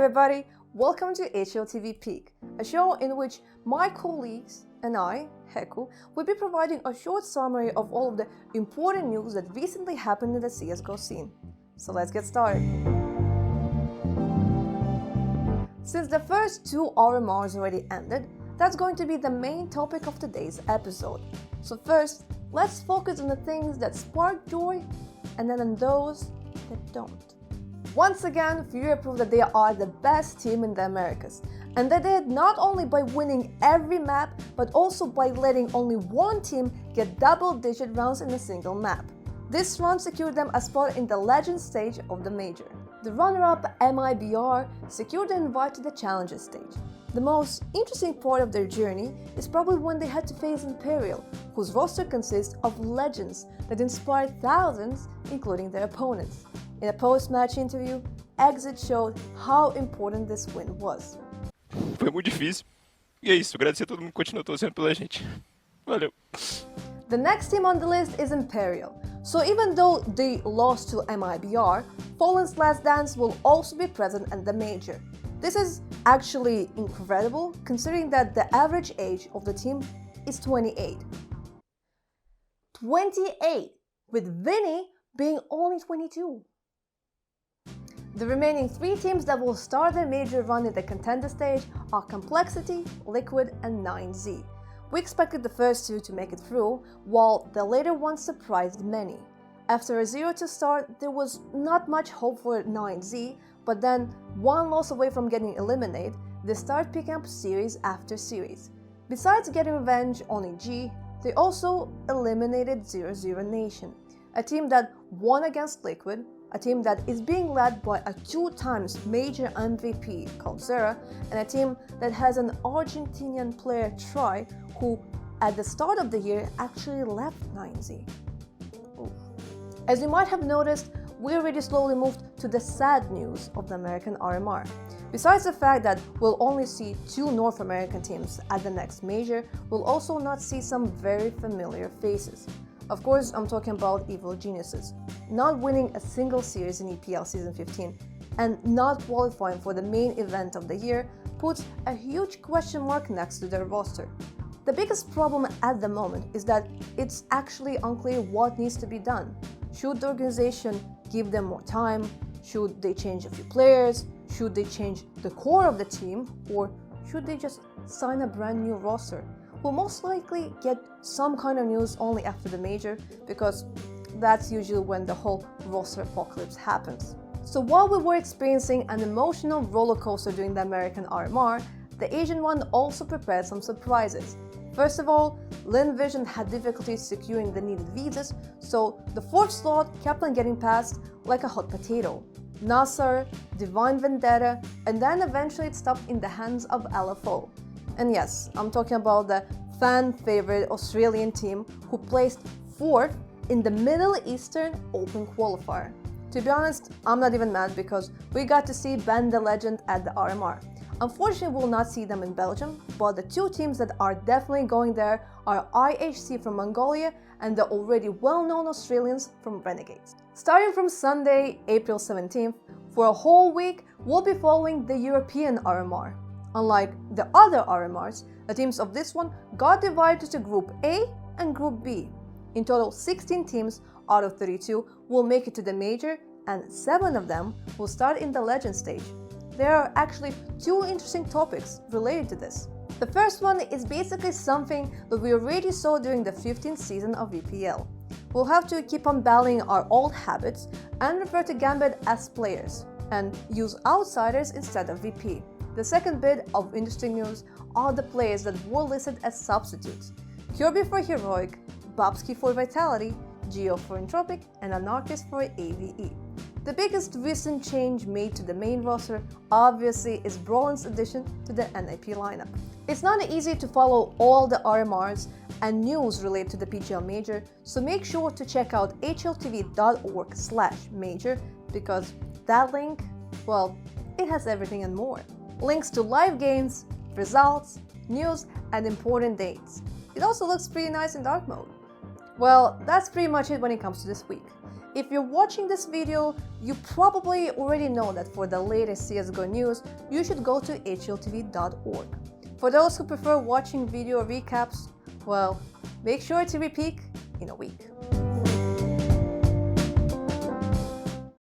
everybody, welcome to HLTV Peak, a show in which my colleagues and I, Heku, will be providing a short summary of all of the important news that recently happened in the CSGO scene. So let's get started. Since the first two RMRs already ended, that's going to be the main topic of today's episode. So first, let's focus on the things that spark joy and then on those that don't. Once again, Fury proved that they are the best team in the Americas, and they did not only by winning every map, but also by letting only one team get double-digit rounds in a single map. This run secured them a spot in the Legends stage of the Major. The runner-up MIBR secured the invite to the Challenger stage. The most interesting part of their journey is probably when they had to face Imperial, whose roster consists of legends that inspired thousands, including their opponents. In a post-match interview, Exit showed how important this win was. Foi muito difícil. E é isso, agradecer a todo mundo que continua torcendo pela gente. Valeu. The next team on the list is Imperial. So even though they lost to MIBR, Fallen's Last Dance will also be present at the Major. This is actually incredible considering that the average age of the team is 28. 28! With Vinny being only 22. The remaining three teams that will start their major run in the contender stage are Complexity, Liquid, and 9Z. We expected the first two to make it through, while the later one surprised many. After a 0-2 start, there was not much hope for 9Z, but then, one loss away from getting eliminated, they start picking up series after series. Besides getting revenge on EG, they also eliminated 00 Nation, a team that won against Liquid, a team that is being led by a 2-times major MVP called Zera, and a team that has an Argentinian player, Troy, who at the start of the year actually left 9Z. Oof. As you might have noticed, we already slowly moved to the sad news of the American RMR. Besides the fact that we'll only see two North American teams at the next major, we'll also not see some very familiar faces. Of course, I'm talking about Evil Geniuses. Not winning a single series in EPL Season 15 and not qualifying for the main event of the year puts a huge question mark next to their roster. The biggest problem at the moment is that it's actually unclear what needs to be done. Should the organization give them more time? Should they change a few players? Should they change the core of the team? Or should they just sign a brand new roster? We'll most likely get some kind of news only after the major, because that's usually when the whole roster apocalypse happens. So while we were experiencing an emotional roller coaster during the American RMR, the Asian one also prepared some surprises. First of all, Lin Vision had difficulties securing the needed visas, so the fourth slot kept on getting passed like a hot potato. Nasser, Divine Vendetta, and then eventually it stopped in the hands of LFO. And yes, I'm talking about the fan-favorite Australian team who placed 4th in the Middle Eastern Open Qualifier. To be honest, I'm not even mad because we got to see Ben the Legend at the RMR. Unfortunately, we'll not see them in Belgium, but the two teams that are definitely going there are IHC from Mongolia and the already well-known Australians from Renegades. Starting from Sunday, April 17th, for a whole week, we'll be following the European RMR. Unlike the other RMRs, the teams of this one got divided to Group A and Group B. In total, 16 teams out of 32 will make it to the Major, and 7 of them will start in the Legend stage. There are actually two interesting topics related to this. The first one is basically something that we already saw during the 15th season of VPL. We'll have to keep on battling our old habits and refer to Gambit as players, and use outsiders instead of VP. The second bit of interesting news are the players that were listed as substitutes. Kirby for Heroic, Babsky for Vitality, Geo for Entropic, and Anarchist for AVE. The biggest recent change made to the main roster obviously is Brolin's addition to the NIP lineup. It's not easy to follow all the RMRs and news related to the PGL Major, so make sure to check out hltv.org/major because that link, well, it has everything and more. Links to live games, results, news, and important dates. It also looks pretty nice in dark mode. Well, that's pretty much it when it comes to this week. If you're watching this video, you probably already know that for the latest CSGO news, you should go to HLTV.org. For those who prefer watching video recaps, well, make sure to repeat in a week.